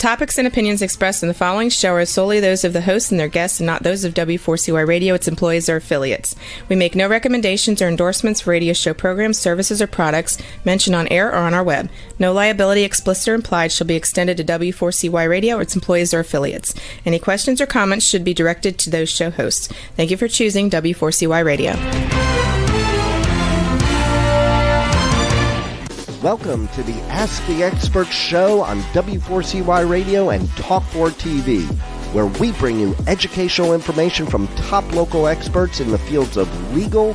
topics and opinions expressed in the following show are solely those of the hosts and their guests and not those of W4CY Radio, its employees, or affiliates. We make no recommendations or endorsements for radio show programs, services, or products mentioned on air or on our web. No liability, explicit or implied, shall be extended to W4CY Radio or its employees or affiliates. Any questions or comments should be directed to those show hosts. Thank you for choosing W4CY Radio. Welcome to the Ask the Expert show on W4CY Radio and Talk4 TV, where we bring you educational information from top local experts in the fields of legal,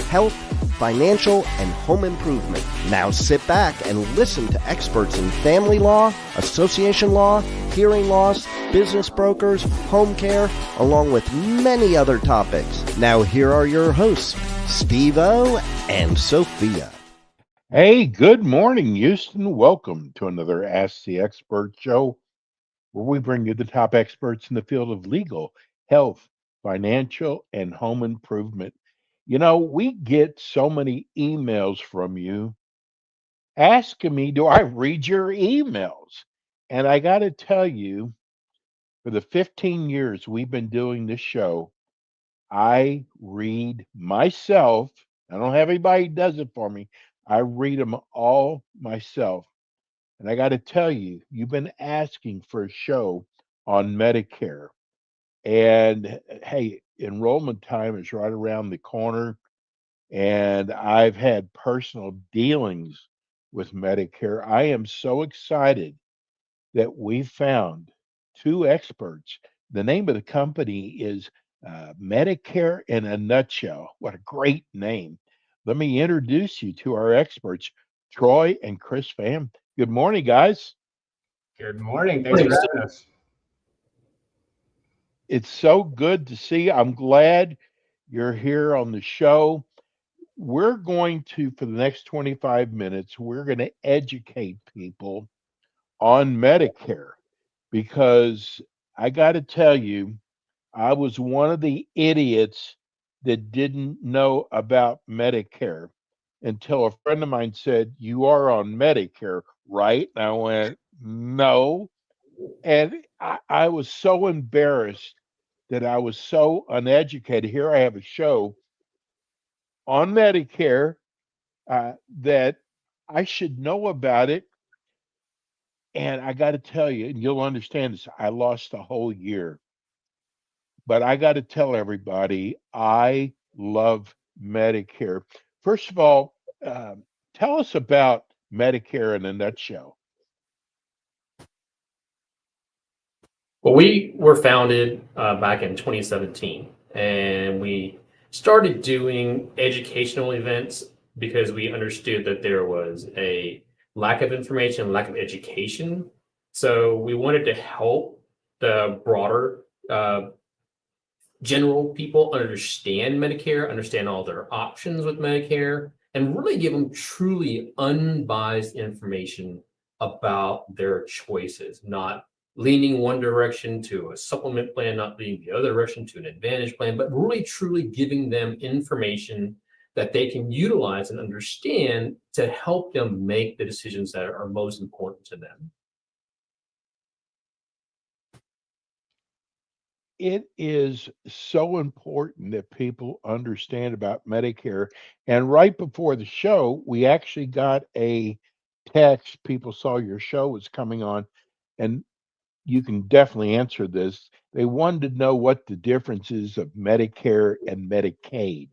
health, financial, and home improvement. Now sit back and listen to experts in family law, association law, hearing loss, business brokers, home care, along with many other topics. Now here are your hosts, Steve-O and Sophia. Hey, good morning, Houston. Welcome to another Ask the Expert show, where we bring you the top experts in the field of legal, health, financial, and home improvement. You know, we get so many emails from you asking me, do I read your emails? And I got to tell you, for the 15 years we've been doing this show, I read myself. I don't have anybody who does it for me. I read them all myself. And I got to tell you, you've been asking for a show on Medicare. And hey, enrollment time is right around the corner. And I've had personal dealings with Medicare. I am so excited that we found two experts. The name of the company is Medicare in a Nutshell. What a great name. Let me introduce you to our experts, Troy and Chris Pham. Good morning, guys. Good morning. Thanks for having us. It's so good to see you. I'm glad you're here on the show. We're going to, for the next 25 minutes, we're going to educate people on Medicare, because I got to tell you, I was one of the idiots that didn't know about Medicare until a friend of mine said, "You are on Medicare, right?" And I went, "No." And I was so embarrassed that I was so uneducated. Here I have a show on Medicare that I should know about it. And I got to tell you, and you'll understand this, I lost a whole year. But I got to tell everybody, I love Medicare. First of all, tell us about Medicare in a nutshell. Well, we were founded back in 2017, and we started doing educational events because we understood that there was a lack of information, lack of education. So we wanted to help the broader general people understand Medicare, understand all their options with Medicare, and really give them truly unbiased information about their choices, not leaning one direction to a supplement plan, not leaning the other direction to an advantage plan, but really truly giving them information that they can utilize and understand to help them make the decisions that are most important to them. It is so important that people understand about Medicare. And right before the show, we actually got a text. People saw your show was coming on, and you can definitely answer this. They wanted to know what the difference is of Medicare and Medicaid.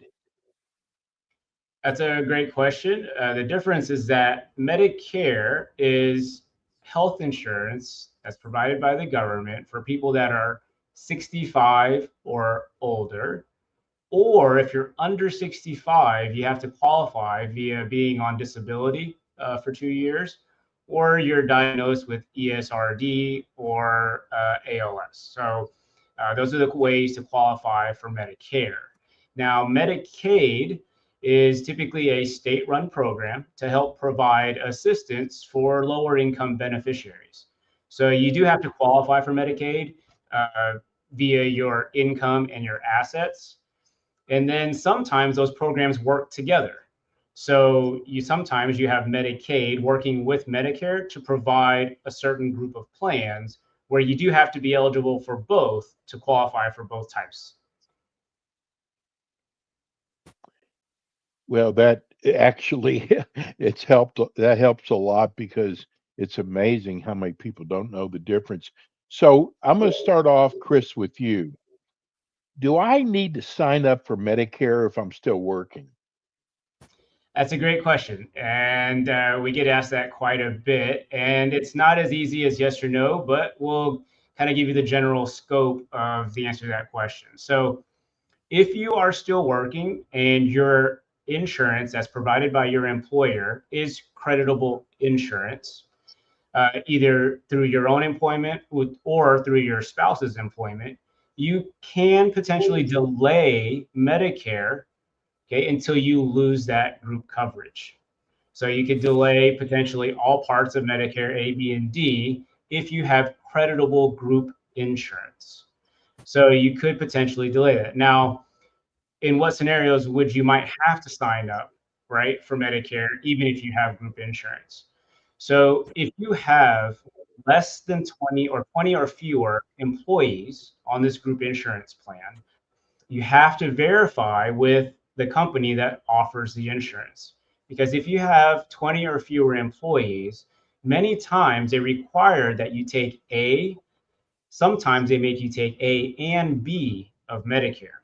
That's a great question. The difference is that Medicare is health insurance that's provided by the government for people that are 65 or older, or if you're under 65, you have to qualify via being on disability for 2 years, or you're diagnosed with ESRD or ALS. So those are the ways to qualify for Medicare. Now, Medicaid is typically a state-run program to help provide assistance for lower income beneficiaries. So you do have to qualify for Medicaid via your income and your assets. And then sometimes those programs work together. So sometimes you have Medicaid working with Medicare to provide a certain group of plans where you do have to be eligible for both to qualify for both types. Well, that actually it's helped. That helps a lot because it's amazing how many people don't know the difference. So I'm going to start off, Chris, with you. Do I need to sign up for Medicare if I'm still working? That's a great question. And we get asked that quite a bit. And it's not as easy as yes or no, but we'll kind of give you the general scope of the answer to that question. So if you are still working and your insurance that's provided by your employer is creditable insurance, either through your own employment or through your spouse's employment, you can potentially delay Medicare, okay, until you lose that group coverage. So you could delay potentially all parts of Medicare A, B, and D if you have creditable group insurance. So you could potentially delay that. Now, in what scenarios would you might have to sign up, right, for Medicare, even if you have group insurance? So if you have less than 20 or fewer employees on this group insurance plan, you have to verify with the company that offers the insurance. Because if you have 20 or fewer employees, many times they require that you take sometimes they make you take A and B of Medicare.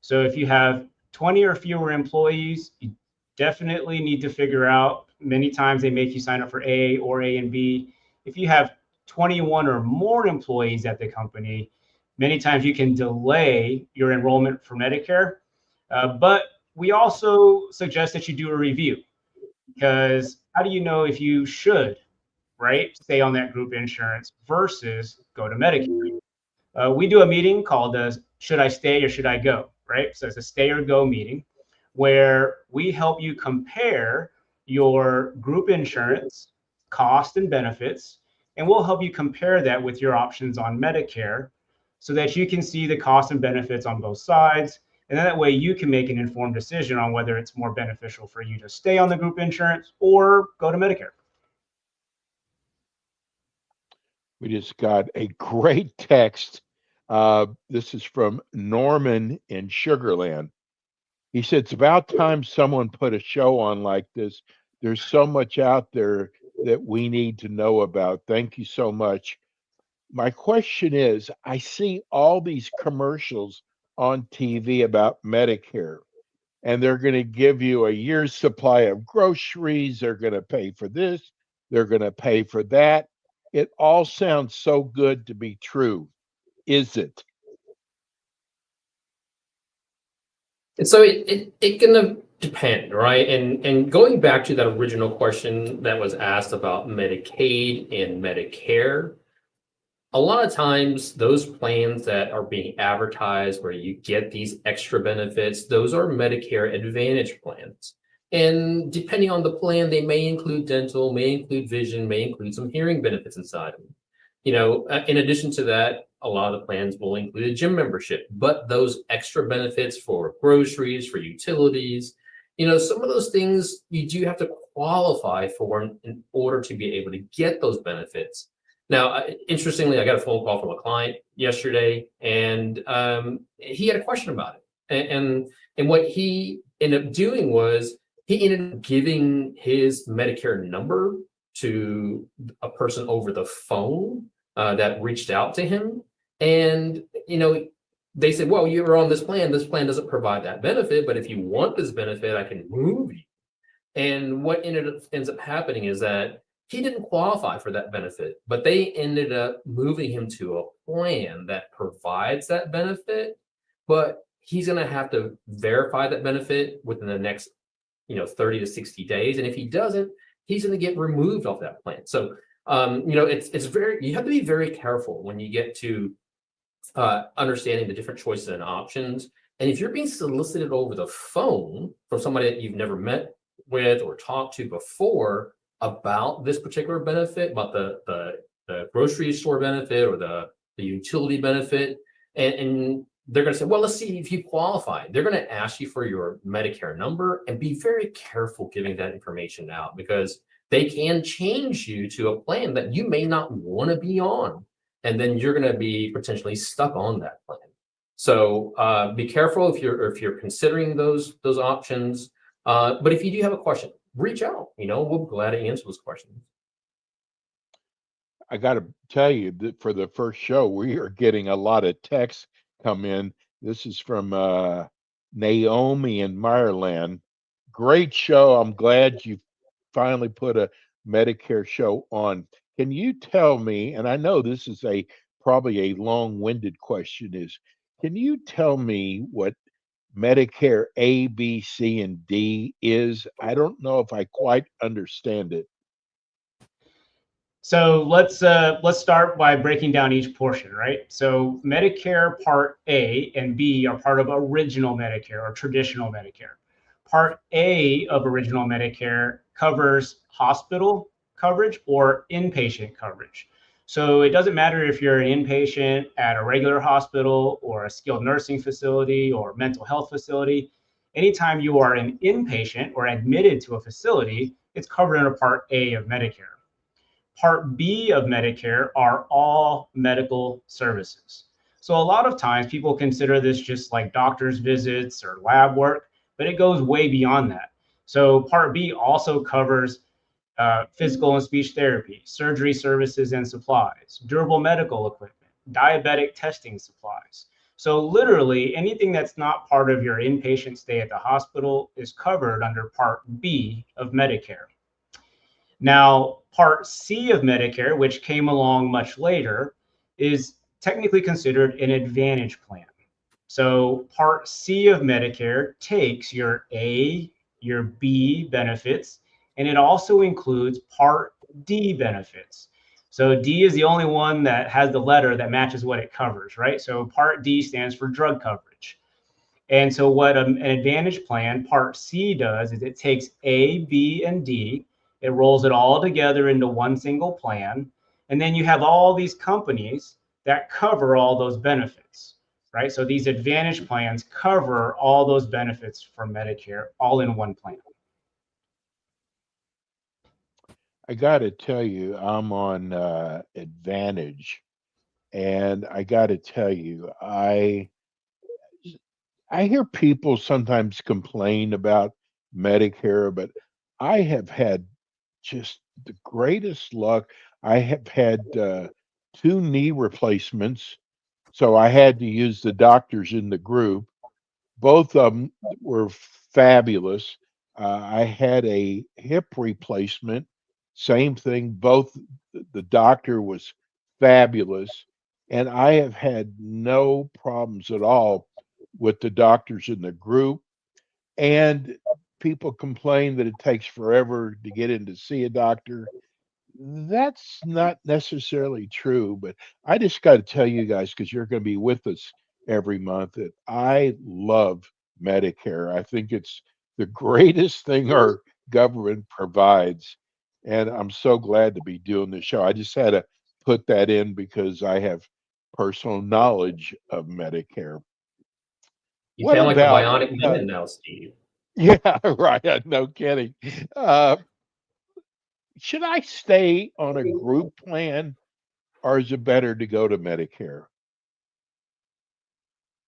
So if you have 20 or fewer employees, you definitely need to figure out, many times they make you sign up for A or A and B. If you have 21 or more employees at the company, many times you can delay your enrollment for Medicare. But we also suggest that you do a review, because how do you know if you should, right, stay on that group insurance versus go to Medicare? We do a meeting called Should I Stay or Should I Go? Right? So it's a stay or go meeting where we help you compare your group insurance cost and benefits, and we'll help you compare that with your options on Medicare so that you can see the cost and benefits on both sides. And then that way you can make an informed decision on whether it's more beneficial for you to stay on the group insurance or go to Medicare. We just got a great text. This is from Norman in Sugarland. He said, it's about time someone put a show on like this. There's so much out there that we need to know about. Thank you so much. My question is, I see all these commercials on TV about Medicare, and they're going to give you a year's supply of groceries. They're going to pay for this. They're going to pay for that. It all sounds so good to be true. Is it? And so it gonna depend, right? And going back to that original question that was asked about Medicaid and Medicare, a lot of times those plans that are being advertised where you get these extra benefits, those are Medicare Advantage plans. And depending on the plan, they may include dental, may include vision, may include some hearing benefits inside of them. You know, in addition to that, a lot of the plans will include a gym membership, but those extra benefits for groceries, for utilities, you know, some of those things you do have to qualify for in order to be able to get those benefits. Now, interestingly, I got a phone call from a client yesterday, and he had a question about it. And what he ended up doing was he ended up giving his Medicare number to a person over the phone that reached out to him. And, you know, they said, well, you're on this plan. This plan doesn't provide that benefit, but if you want this benefit, I can move you. And what ends up happening is that he didn't qualify for that benefit, but they ended up moving him to a plan that provides that benefit, but he's going to have to verify that benefit within the next, 30 to 60 days. And if he doesn't, he's going to get removed off that plan. So, you have to be very careful when you get to understanding the different choices and options. And if you're being solicited over the phone from somebody that you've never met with or talked to before about this particular benefit, about the grocery store benefit or the utility benefit, and they're going to say, well, let's see if you qualify. They're going to ask you for your Medicare number, and be very careful giving that information out, because they can change you to a plan that you may not want to be on. and then you're going to be potentially stuck on that plan. So be careful if you're considering those options. But if you do have a question, reach out. We'll be glad to answer those questions. I got to tell you that for the first show, we are getting a lot of texts come in. This is from Naomi in Maryland. Great show. I'm glad you finally put a Medicare show on. Can you tell me, and I know this is probably a long-winded question, can you tell me what Medicare A, B, C, and D is? I don't know if I quite understand it. So let's start by breaking down each portion, right? So Medicare Part A and B are part of Original Medicare or Traditional Medicare. Part A of Original Medicare covers hospital coverage or inpatient coverage. So it doesn't matter if you're an inpatient at a regular hospital or a skilled nursing facility or mental health facility. Anytime you are an inpatient or admitted to a facility, it's covered under Part A of Medicare. Part B of Medicare are all medical services. So a lot of times people consider this just like doctor's visits or lab work, but it goes way beyond that. So Part B also covers physical and speech therapy, surgery services and supplies, durable medical equipment, diabetic testing supplies. So literally anything that's not part of your inpatient stay at the hospital is covered under Part B of Medicare. Now, Part C of Medicare, which came along much later, is technically considered an Advantage plan. So Part C of Medicare takes your A, your B benefits, and it also includes Part D benefits. So D is the only one that has the letter that matches what it covers, right? So Part D stands for drug coverage. And so what an Advantage plan, Part C, does is it takes A, B, and D, it rolls it all together into one single plan. And then you have all these companies that cover all those benefits, right? So these Advantage plans cover all those benefits from Medicare all in one plan. I got to tell you, I'm on Advantage, and I got to tell you, I hear people sometimes complain about Medicare, but I have had just the greatest luck. I have had two knee replacements, so I had to use the doctors in the group. Both of them were fabulous. I had a hip replacement, same thing. Both the doctor was fabulous, and I have had no problems at all with the doctors in the group. And people complain that it takes forever to get in to see a doctor. That's not necessarily true, but I just got to tell you guys, because you're going to be with us every month, that I love Medicare. I think it's the greatest thing our government provides. And I'm so glad to be doing the show. I just had to put that in because I have personal knowledge of Medicare. You What sound like a about, bionic man now, Steve. yeah, right. No kidding. Uh, should I stay on a group plan, or is it better to go to Medicare?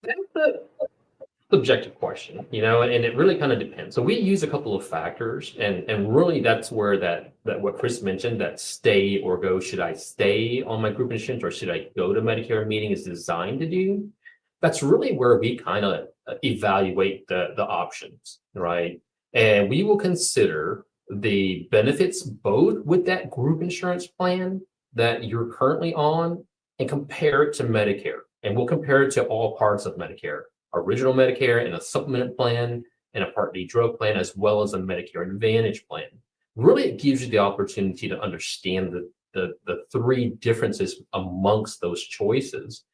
That's a subjective question, and it really kind of depends. So we use a couple of factors, and really that's where that what Chris mentioned, that stay or go, should I stay on my group insurance or should I go to Medicare meeting, is designed to do. That's really where we kind of evaluate the options, right? And we will consider the benefits both with that group insurance plan that you're currently on and compare it to Medicare. And we'll compare it to all parts of Medicare, Original Medicare and a supplement plan and a Part D drug plan, as well as a Medicare Advantage plan. Really, it gives you the opportunity to understand the three differences amongst those choices.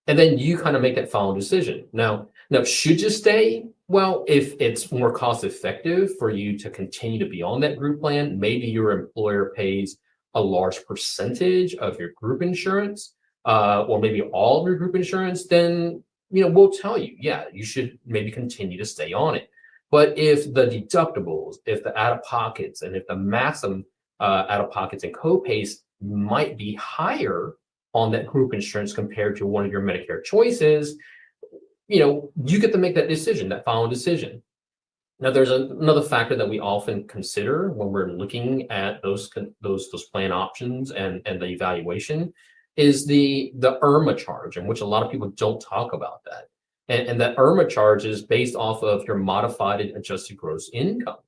And then you kind of make that final decision. Now, should you stay? Well, if it's more cost effective for you to continue to be on that group plan, maybe your employer pays a large percentage of your group insurance, or maybe all of your group insurance, then we'll tell you, yeah, you should maybe continue to stay on it. But if the deductibles, if the out-of-pockets, and if the maximum out-of-pockets and co-pays might be higher on that group insurance compared to one of your Medicare choices, you get to make that decision, that final decision. Now, there's another factor that we often consider when we're looking at those plan options and the evaluation is the IRMA charge, in which a lot of people don't talk about that. And that IRMA charge is based off of your modified adjusted gross income.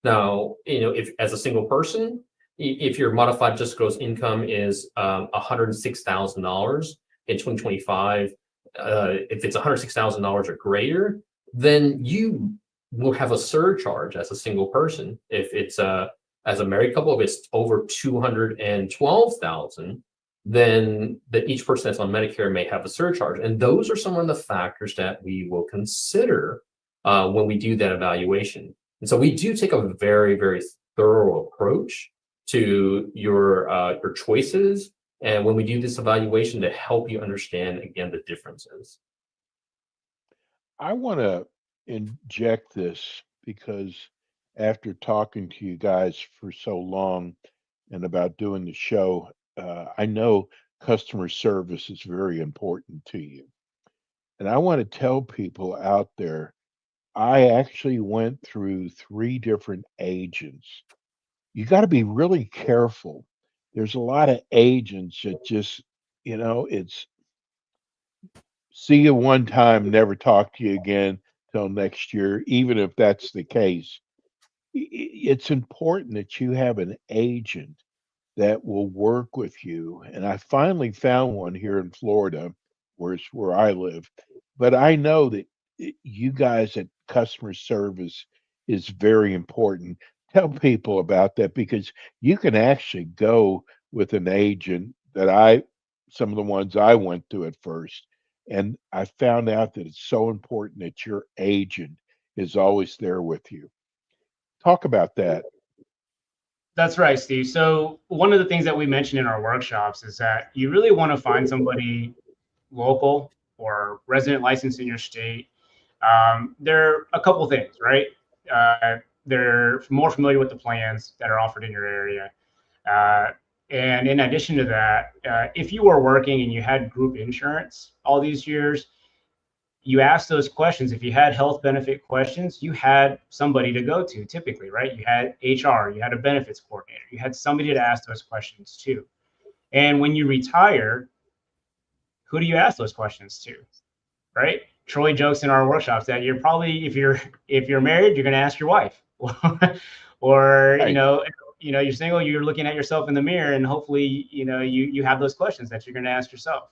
Now, if as a single person, if your modified adjusted gross income is $106,000 in 2025, if it's $106,000 or greater, then you will have a surcharge as a single person. If it's as a married couple, if it's over 212,000, then that each person that's on Medicare may have a surcharge. And those are some of the factors that we will consider when we do that evaluation. And so we do take a very, very thorough approach to your choices, and when we do this evaluation to help you understand again the differences. I want to inject this because after talking to you guys for so long and about doing the show, I know customer service is very important to you. And I want to tell people out there, I actually went through 3 different agents. You got to be really careful. There's a lot of agents that just, it's see you one time, never talk to you again till next year, even if that's the case. It's important that you have an agent that will work with you. And I finally found one here in Florida, where I live. But I know that you guys at customer service is very important. Tell people about that because you can actually go with an agent some of the ones I went to at first. And I found out that it's so important that your agent is always there with you. Talk about that. That's right, Steve. So one of the things that we mentioned in our workshops is that you really want to find somebody local or resident licensed in your state. There are a couple things, right? They're more familiar with the plans that are offered in your area. And in addition to that, if you were working and you had group insurance all these years, you asked those questions. If you had health benefit questions, you had somebody to go to typically, right? You had HR, you had a benefits coordinator, you had somebody to ask those questions to. And when you retire, who do you ask those questions to, right? Troy jokes in our workshops that you're probably, if you're married, you're going to ask your wife, or Right. you're single, you're looking at yourself in the mirror, and hopefully, you have those questions that you're going to ask yourself.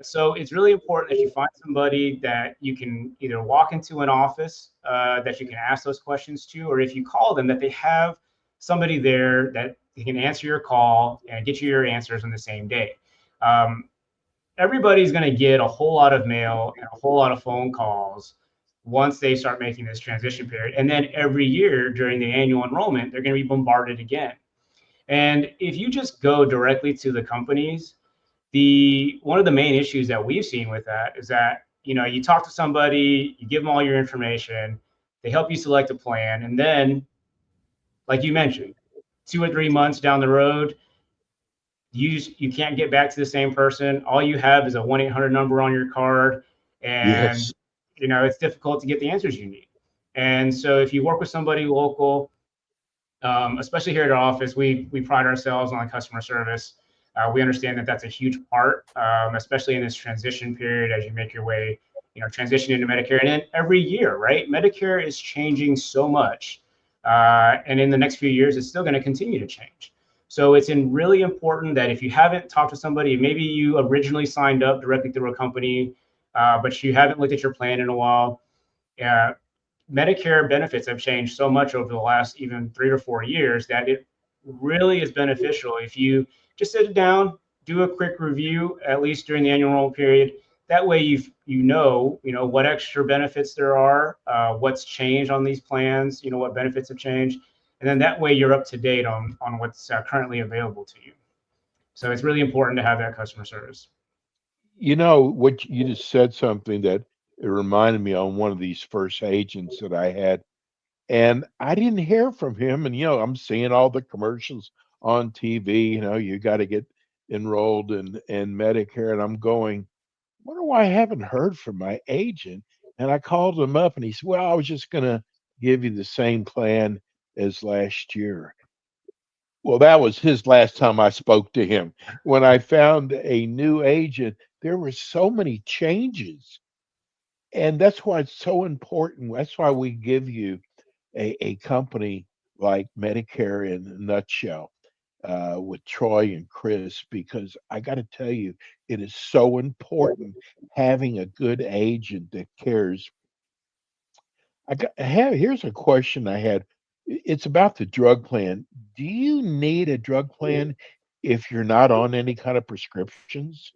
So it's really important that you find somebody that you can either walk into an office that you can ask those questions to, or if you call them, that they have somebody there that can answer your call and get you your answers on the same day. Everybody's going to get a whole lot of mail and a whole lot of phone calls once they start making this transition period. And then every year during the annual enrollment, they're going to be bombarded again. And if you just go directly to the companies, one of the main issues that we've seen with that is that, you talk to somebody, you give them all your information, they help you select a plan. And then, like you mentioned, 2 or 3 months down the road, you can't get back to the same person. All you have is a 1-800 number on your card, and Yes. it's difficult to get the answers you need. And so if you work with somebody local, especially here at our office, we pride ourselves on customer service. We understand that that's a huge part, especially in this transition period as you make your way, transition into Medicare. And then every year, right? Medicare is changing so much, and in the next few years, it's still going to continue to change. So it's really important that if you haven't talked to somebody, maybe you originally signed up directly through a company, but you haven't looked at your plan in a while. Medicare benefits have changed so much over the last even 3 or 4 years that it really is beneficial if you just sit down, do a quick review, at least during the annual enrollment period. That way you know what extra benefits there are, what's changed on these plans, what benefits have changed. And then that way you're up to date on what's currently available to you. So it's really important to have that customer service. What you just said something that it reminded me on one of these first agents that I had, and I didn't hear from him. And I'm seeing all the commercials on TV. You got to get enrolled in Medicare, and I'm going, wonder why I haven't heard from my agent. And I called him up and he said, well, I was just going to give you the same plan as last year. Well, that was his last time I spoke to him. When I found a new agent, there were so many changes. And that's why it's so important. That's why we give you a company like Medicare in a nutshell with Troy and Chris, because I got to tell you, it is so important having a good agent that cares. Here's a question I had. It's about the drug plan. Do you need a drug plan if you're not on any kind of prescriptions?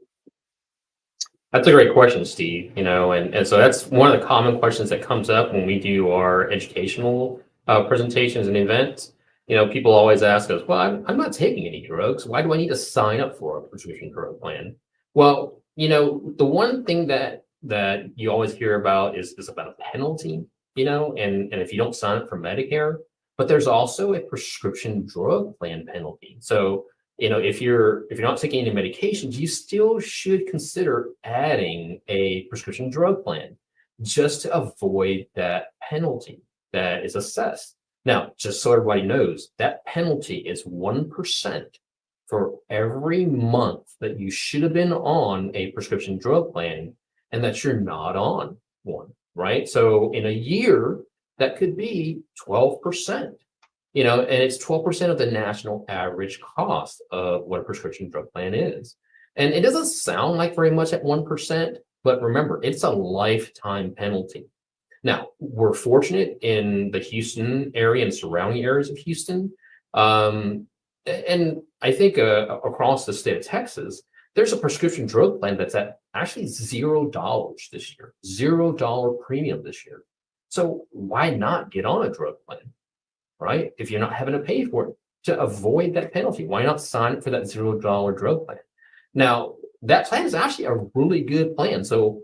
That's a great question, Steve. And so that's one of the common questions that comes up when we do our educational presentations and events. People always ask us, well, I'm not taking any drugs. Why do I need to sign up for a prescription drug plan? Well, the one thing that you always hear about is about a penalty, and if you don't sign up for Medicare, but there's also a prescription drug plan penalty. So if you're not taking any medications, you still should consider adding a prescription drug plan just to avoid that penalty that is assessed. Now, just so everybody knows, that penalty is 1% for every month that you should have been on a prescription drug plan and that you're not on one, right? So in a year, that could be 12%. And it's 12% of the national average cost of what a prescription drug plan is. And it doesn't sound like very much at 1%, but remember, it's a lifetime penalty. Now, we're fortunate in the Houston area and surrounding areas of Houston. And I think across the state of Texas, there's a prescription drug plan that's at actually $0 this year, $0 premium this year. So why not get on a drug plan? Right? If you're not having to pay for it to avoid that penalty, why not sign up for that $0 drug plan? Now, that plan is actually a really good plan. So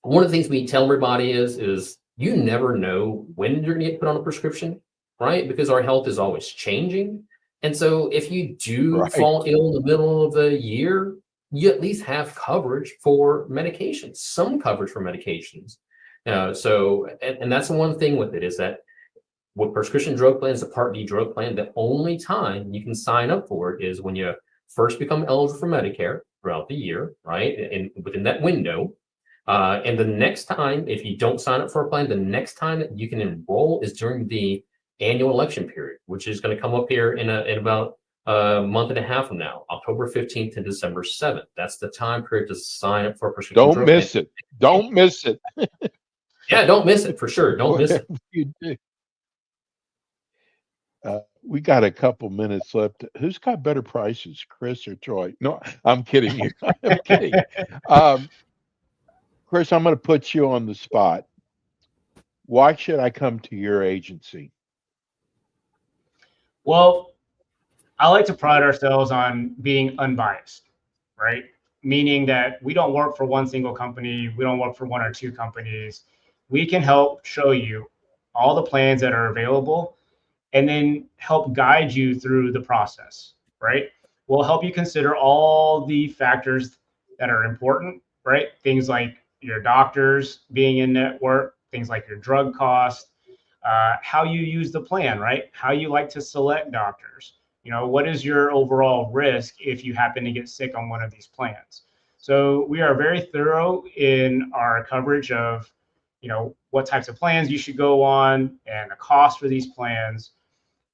one of the things we tell everybody is you never know when you're going to get put on a prescription, right? Because our health is always changing. And so if you do fall ill in the middle of the year, you at least have coverage for medications, some coverage for medications. And that's the one thing with it is that with prescription drug plans, a Part D drug plan, the only time you can sign up for it is when you first become eligible for Medicare throughout the year, right? And within that window. And the next time, if you don't sign up for a plan, the next time that you can enroll is during the annual election period, which is going to come up here in about a month and a half from now, October 15th to December 7th. That's the time period to sign up for a prescription drug plan. Don't miss it. Don't miss it. Yeah, don't miss it for sure. Don't miss it. You do. We got a couple minutes left. Who's got better prices, Chris or Troy? No, I'm kidding you. I'm kidding. Chris, I'm going to put you on the spot. Why should I come to your agency? Well, I like to pride ourselves on being unbiased, right? Meaning that we don't work for one single company. We don't work for one or two companies. We can help show you all the plans that are available and then help guide you through the process, right? We'll help you consider all the factors that are important, right? Things like your doctors being in network, things like your drug cost, how you use the plan, right? How you like to select doctors. What is your overall risk if you happen to get sick on one of these plans? So we are very thorough in our coverage of, what types of plans you should go on and the cost for these plans.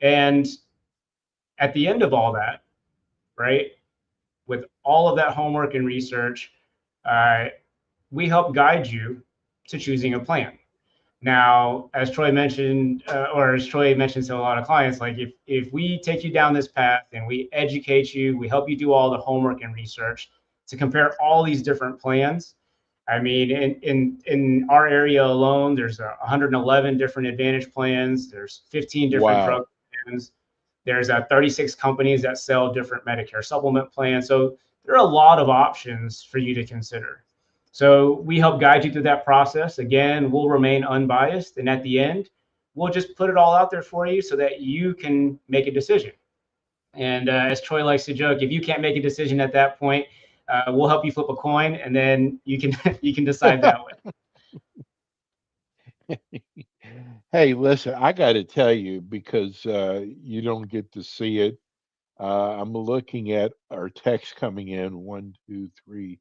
And at the end of all that, right, with all of that homework and research, we help guide you to choosing a plan. Now, as Troy mentioned, or as Troy mentions to a lot of clients, like if we take you down this path and we educate you, we help you do all the homework and research to compare all these different plans. I mean, in our area alone, there's 111 different Advantage plans. There's 15 different drug plans. There's 36 companies that sell different Medicare supplement plans. So there are a lot of options for you to consider. So we help guide you through that process. Again, we'll remain unbiased. And at the end, we'll just put it all out there for you so that you can make a decision. And as Troy likes to joke, if you can't make a decision at that point, we'll help you flip a coin, and then you can you can decide that way. Hey, listen, I got to tell you because you don't get to see it. I'm looking at our text coming in. One, two, three,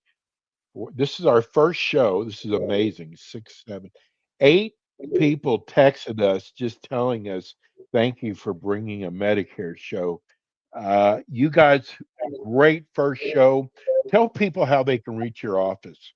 four. This is our first show. This is amazing. Six, seven, eight people texted us just telling us thank you for bringing a Medicare show. You guys, great first show. Tell people how they can reach your office.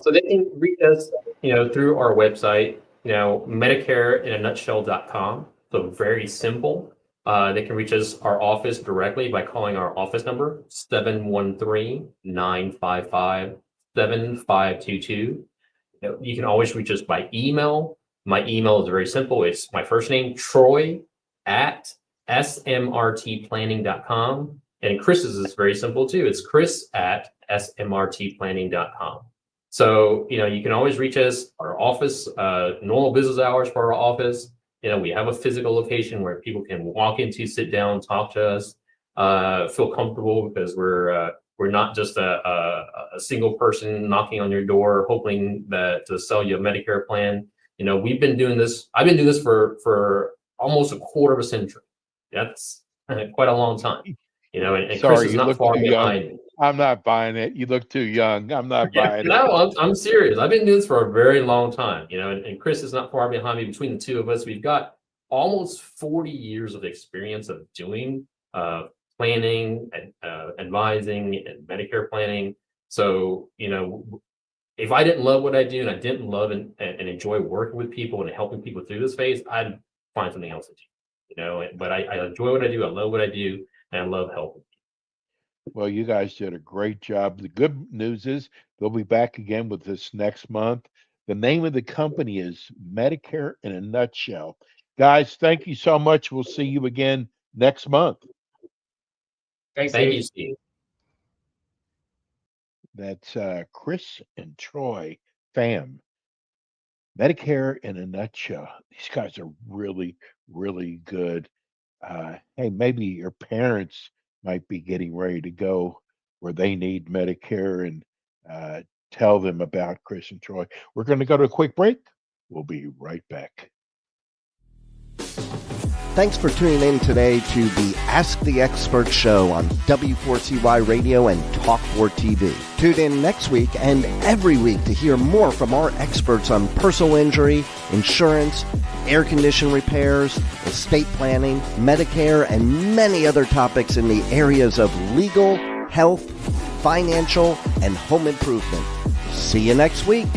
So they can reach us, through our website, medicareinanutshell.com. So very simple. They can reach us, our office, directly by calling our office number, 713-955-7522. You can always reach us by email. My email is very simple. It's my first name, Troy, at smrtplanning.com. And Chris's is very simple too. It's Chris at smrtplanning.com. So, you can always reach us, our office, normal business hours for our office. We have a physical location where people can walk into, sit down, talk to us, feel comfortable, because we're not just a single person knocking on your door, hoping that to sell you a Medicare plan. We've been doing this. I've been doing this for almost a quarter of a century. That's quite a long time. And Sorry, Chris is you not look far too behind young. me. I'm not buying it. You look too young. I'm not buying it. No, I'm serious. I've been doing this for a very long time, and Chris is not far behind me. Between the two of us, we've got almost 40 years of experience of doing planning and advising and Medicare planning. So, if I didn't love what I do and I didn't love and enjoy working with people and helping people through this phase, I'd find something else to do, but I enjoy what I do. I love what I do, and I love helping. Well, you guys did a great job. The good news is they'll be back again with this next month. The name of the company is Medicare in a Nutshell. Guys, thank you so much. We'll see you again next month. Thanks, Thank Dave. you, Steve. That's Chris and Troy Pham. Medicare in a Nutshell. These guys are really, really good. Hey, maybe your parents might be getting ready to go where they need Medicare, and tell them about Chris and Troy. We're going to go to a quick break. We'll be right back. Thanks for tuning in today to the Ask the Expert show on W4CY Radio and Talk4 TV. Tune in next week and every week to hear more from our experts on personal injury, insurance, air condition repairs, estate planning, Medicare, and many other topics in the areas of legal, health, financial, and home improvement. See you next week.